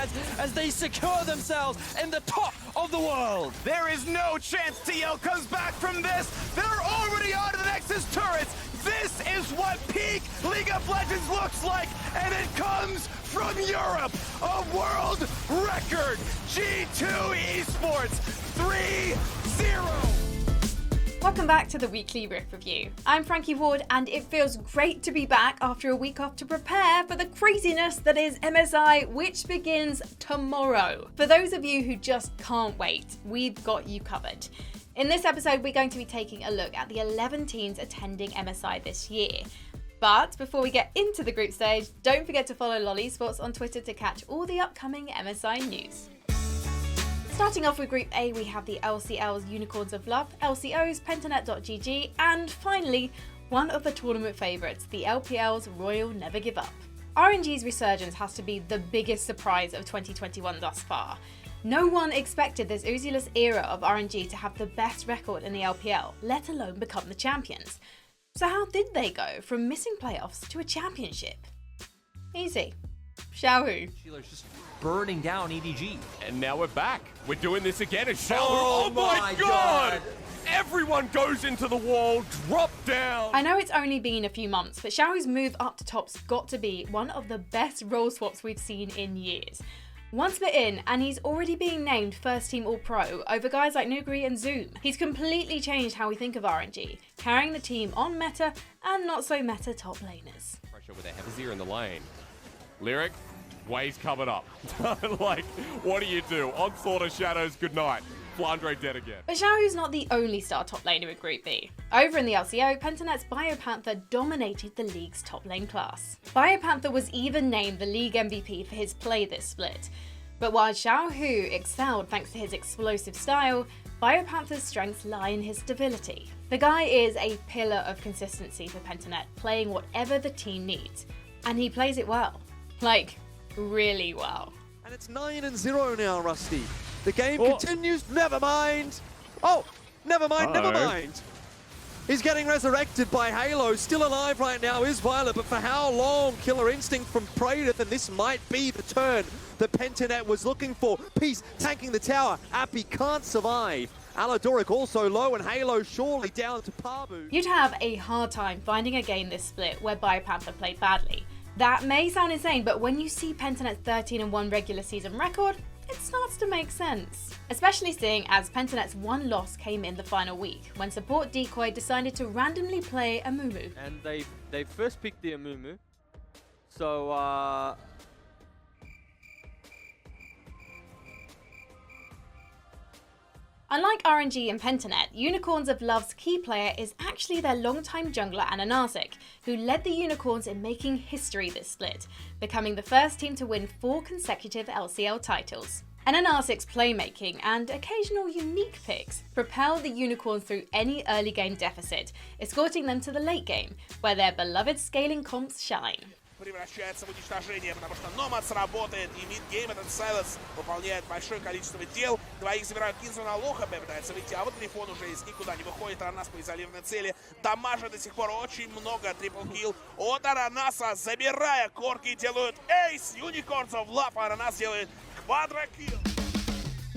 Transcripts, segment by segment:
hands as they secure themselves in the top of the world. There is no chance TL comes back from this. They're already on to the Nexus turrets. This is what peak League of Legends looks like, and it comes from Europe. A world record. G2 Esports 3-0. Welcome back to the weekly Rift Review. I'm Frankie Ward, and it feels great to be back after a week off to prepare for the craziness that is MSI, which begins tomorrow. For those of you who just can't wait, we've got you covered. In this episode, we're going to be taking a look at the 11 teams attending MSI this year. But before we get into the group stage, don't forget to follow LoL Esports on Twitter to catch all the upcoming MSI news. Starting off with Group A, we have the LCL's Unicorns of Love, LCO's Pentanet.gg, and finally, one of the tournament favourites, the LPL's Royal Never Give Up. RNG's resurgence has to be the biggest surprise of 2021 thus far. No one expected this Uziless era of RNG to have the best record in the LPL, let alone become the champions. So how did they go from missing playoffs to a championship? Easy. Xiaohu. Sheeler's just burning down EDG. And now we're back. We're doing this again as Xiaohu. Oh my god! Everyone goes into the wall, drop down. I know it's only been a few months, but Xiaohu's move up to top's got to be one of the best role swaps we've seen in years. One split in, and he's already being named first team All-Pro over guys like Nuguri and Zoom. He's completely changed how we think of RNG, carrying the team on meta and not so meta top laners. Pressure with a Heavisier in the lane. Lyric, Way's covered up. Like, what do you do? Onslaught of Shadows, good night. Flandre dead again. But Xiaohu's not the only star top laner with Group B. Over in the LCO, Pentanet's Biopanther dominated the league's top lane class. Biopanther was even named the league MVP for his play this split. But while Xiaohu excelled thanks to his explosive style, Biopanther's strengths lie in his stability. The guy is a pillar of consistency for Pentanet, playing whatever the team needs. And he plays it well. Like, really well. And it's 9-0 now, Rusty. The game continues, never mind. Oh, never mind, never mind. He's getting resurrected by Halo. Still alive right now is Violet, but for how long? Killer Instinct from Praedyth, and this might be the turn that Pentanet was looking for. Peace tanking the tower. Appy can't survive. Aladoric also low, and Halo surely down to Pabu. You'd have a hard time finding a game this split where Biopanther played badly. That may sound insane, but when you see Pentanet's 13-1 regular season record, it starts to make sense. Especially seeing as Pentanet's one loss came in the final week, when support Decoy decided to randomly play Amumu. And they first picked the Amumu. So Unlike RNG and Pentanet, Unicorns of Love's key player is actually their longtime jungler Ananasic, who led the Unicorns in making history this split, becoming the first team to win 4 consecutive LCL titles. Ananasic's playmaking and occasional unique picks propel the Unicorns through any early game deficit, escorting them to the late game, where their beloved scaling comps shine. Превращается в уничтожение, потому что Номад сработает, и мидгейм этот Сайлос выполняет большое количество дел. Двоих забирают Кинзона, Лоха пытается выйти, а вот Грифон уже из никуда не выходит. Аранас по изолированной цели. Дамажа до сих пор очень много. Трипл килл от Аранаса, забирая корки, делают эйс. Unicorns of Love, Аранас делает квадрокилл.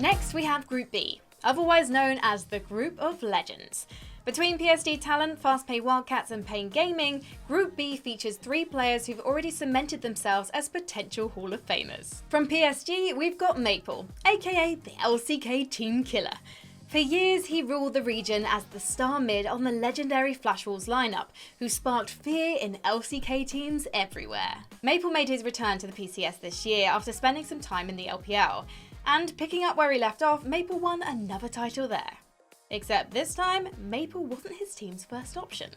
Next we have Group B, otherwise known as the Group of Legends. Between PSD Talent, FastPay Wildcats and Pain Gaming, Group B features 3 players who've already cemented themselves as potential Hall of Famers. From PSG, we've got Maple, aka the LCK Team Killer. For years, he ruled the region as the star mid on the legendary Flash Wolves lineup, who sparked fear in LCK teams everywhere. Maple made his return to the PCS this year after spending some time in the LPL, and picking up where he left off, Maple won another title there. Except this time, Maple wasn't his team's first option.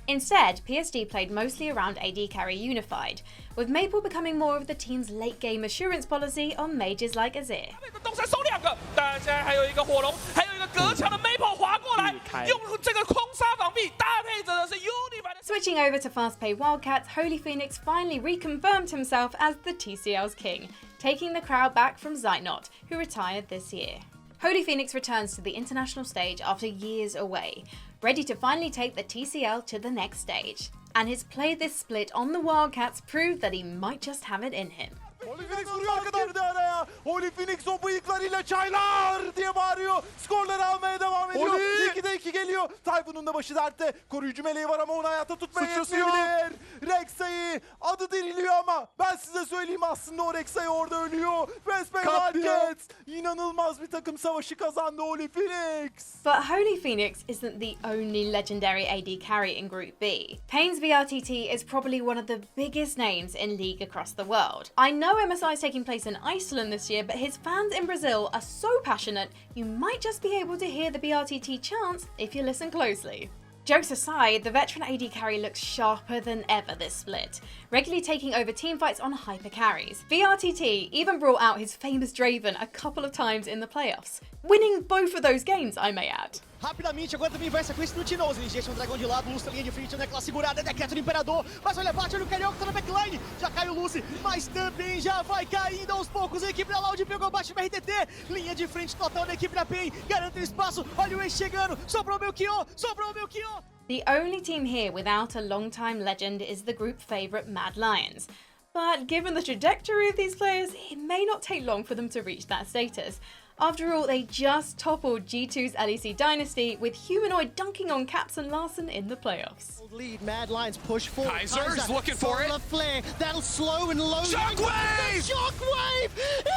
Instead, PSD played mostly around AD carry unified, with Maple becoming more of the team's late game assurance policy on mages like Azir. 东山收2个，当然现在还有一个火龙，还有一个隔墙的 Maple 滑过来，用这个空杀防避，搭配着的是 Unified。 Switching over to FastPay Wildcats, Holy Phoenix finally reconfirmed himself as the TCL's king, taking the crowd back from Zeitnot, who retired this year. Holy Phoenix returns to the international stage after years away, ready to finally take the TCL to the next stage. And his play this split on the Wildcats proved that he might just have it in him. Holy Phoenix vuruyor arkadan. Oli Phoenix o bıyıklarıyla çaylar diye bağırıyor. Skorları almaya devam ediyor. Oli! 2'de 2 geliyor. Tayfun'un da başı dertte. Koruyucu meleği var ama onu hayatta tutmaya Sıçrası yetmeyebilir. Rek'Sai adı diriliyor ama ben size söyleyeyim aslında o Rek'Sai orada ölüyor. Westbay Katliam. Markets inanılmaz bir takım savaşı kazandı Oli Phoenix. But Holy Phoenix isn't the only legendary AD carry in Group B. Pain's VRTT is probably one of the biggest names in League across the world. I know MSI is taking place in Iceland this year, but his fans in Brazil are so passionate you might just be able to hear the BRTT chants if you listen closely. Jokes aside, the veteran AD carry looks sharper than ever this split, regularly taking over teamfights on hyper carries. VRTT even brought out his famous Draven a couple of times in the playoffs, winning both of those games, I may add. Rapidamente, agora também vai essa quest no Tinoz. Ele deixa o dragão de lado, Lucy na linha de frente, naquela segurada, decreta do Imperador. Mas olha, bate, olha o Carioca, tá na backline. Já cai o Lucy, mas também já vai caindo aos poucos. A equipe da Loud pegou abaixo do RTT. Linha de frente total da equipe da PEN. Garante o espaço, olha o Ace chegando. Sobrou o Melchior, sobrou o Melchior. The only team here without a long-time legend is the group favourite Mad Lions. But given the trajectory of these players, it may not take long for them to reach that status. After all, they just toppled G2's LEC Dynasty with Humanoid dunking on Caps and Larson in the playoffs. Lead, Mad Lions push forward. Kaiser's looking for it. Flare. That'll slow and load. Shockwave! The Shockwave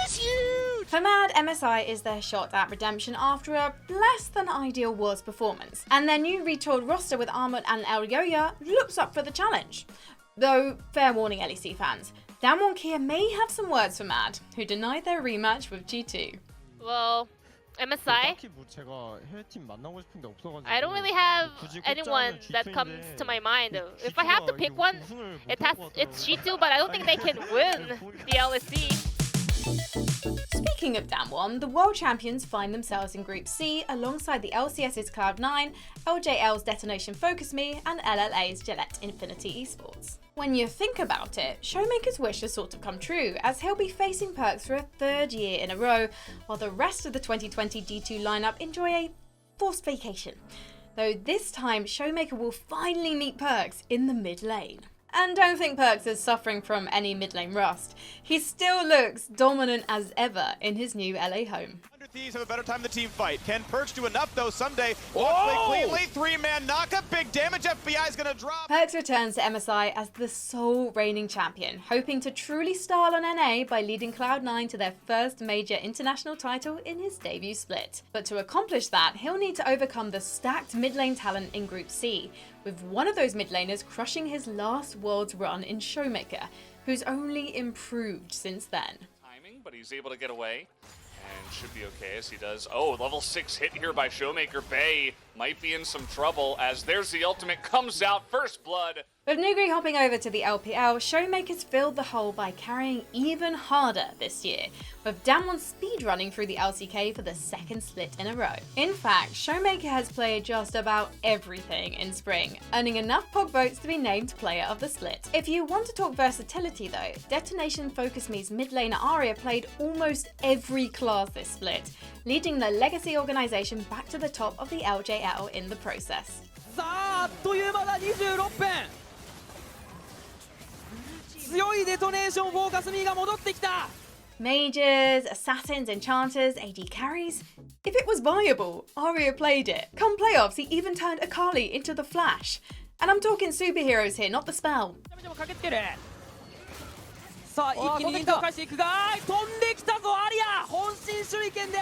is huge! For Mad, MSI is their shot at redemption after a less than ideal Worlds performance, and their new retooled roster with Armut and El Yoya looks up for the challenge. Though, fair warning LEC fans, Damwon Kia may have some words for Mad, who denied their rematch with G2. Well, MSI, I don't really have anyone that comes to my mind. If I have to pick one, it's G2, but I don't think they can win the LEC. Speaking of Damwon, the world champions find themselves in Group C alongside the LCS's Cloud9, LJL's Detonation Focus Me, and LLA's Gillette Infinity Esports. When you think about it, Showmaker's wish has sort of come true, as he'll be facing Perkz for a third year in a row, while the rest of the 2020 G2 lineup enjoy a forced vacation. Though this time, Showmaker will finally meet Perkz in the mid lane. And don't think Perkz is suffering from any mid lane rust. He still looks dominant as ever in his new LA home. Thieves have a better time in the team fight. Can Perkz do enough though someday? Watch play cleanly, 3-man knockup, big damage, FBI is gonna drop. Perkz returns to MSI as the sole reigning champion, hoping to truly style on NA by leading Cloud9 to their first major international title in his debut split. But to accomplish that, he'll need to overcome the stacked mid lane talent in Group C, with one of those mid laners crushing his last Worlds run in Showmaker, who's only improved since then. Timing, but he's able to get away. And should be okay as he does. Oh, level 6 hit here by Showmaker. Bay might be in some trouble as there's the ultimate comes out, first blood. With Nugri hopping over to the LPL, Showmaker's filled the hole by carrying even harder this year, with Damwon speedrunning through the LCK for the second split in a row. In fact, Showmaker has played just about everything in spring, earning enough POG votes to be named Player of the Split. If you want to talk versatility though, Detonation Focus Me's mid laner Arya played almost every class this split, leading the legacy organization back to the top of the LJL in the process. さあ、あっという間だ、26分。強いデトネーションフォーカスミーが戻ってきた。 Mages, assassins, enchanters, AD carries. If it was viable, Arya played it. Come playoffs, he even turned Akali into the Flash. And I'm talking superheroes here, not the spell. さあ、一気に人数を返していくが、飛んできたぞ、アリア本心手裏剣で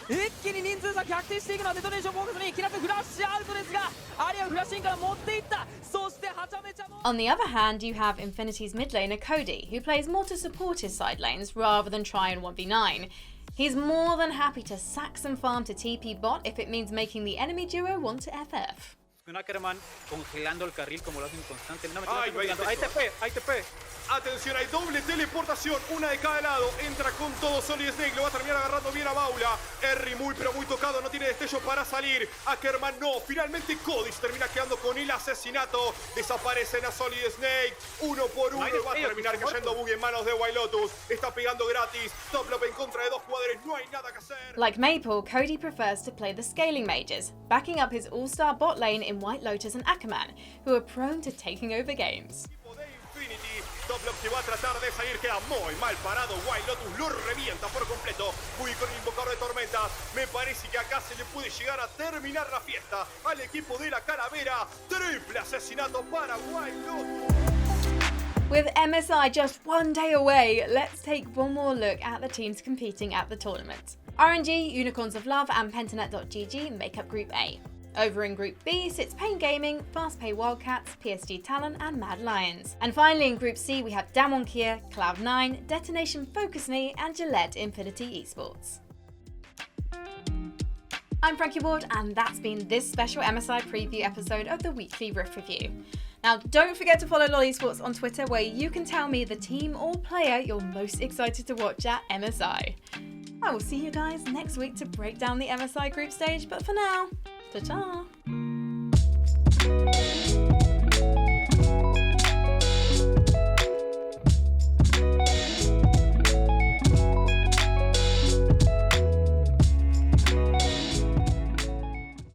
一気に人数差逆転していくのはデトネーションフォーカスミー。気なくフラッシュアウトですが、アリアをフラッシュインから持っていった。そしてはちゃめちゃも On the other hand, you have Infinity's mid laner Cody, who plays more to support his side lanes rather than try and 1v9. He's more than happy to sack some farm to TP bot if it means making the enemy duo want to FF. Ackerman congelando el carril como lo hacen constante. No me Ahí te pe. Atención, hay doble teleportación, una de cada lado. Entra con todo Solid Snake, lo va a terminar agarrando bien a Baula. Erri muy pero muy tocado, no tiene destello para salir. Ackerman no, finalmente Cody se termina quedando con el asesinato. Desaparecen a Solid Snake, uno por uno. Va a terminar cayendo Boogie en manos de Wild Lotus. Está pegando gratis, top lop en contra de dos jugadores, no hay nada que hacer. Like Maple, Cody prefers to play the scaling mages, backing up his all-star bot lane in White Lotus and Ackerman, who are prone to taking over games. Infinity Toplop que va a tratar de salir, queda muy mal parado. Wild Lotus lo revienta por completo. Muy con el invocador de tormentas. Me parece que acá se le puede llegar a terminar la fiesta al equipo de la Calavera. Triple asesinato para Wild Lotus. With MSI just one day away, let's take one more look at the teams competing at the tournament. RNG, Unicorns of Love and Pentanet.gg make up Group A. Over in Group B sits Pain Gaming, FastPay Wildcats, PSG Talon and Mad Lions. And finally in Group C we have Damwon Kia, Cloud9, Detonation Focus Me and Gillette Infinity Esports. I'm Frankie Ward and that's been this special MSI preview episode of the weekly Rift Review. Now don't forget to follow LoL Esports on Twitter where you can tell me the team or player you're most excited to watch at MSI. I will see you guys next week to break down the MSI group stage, but for now, ta-ta!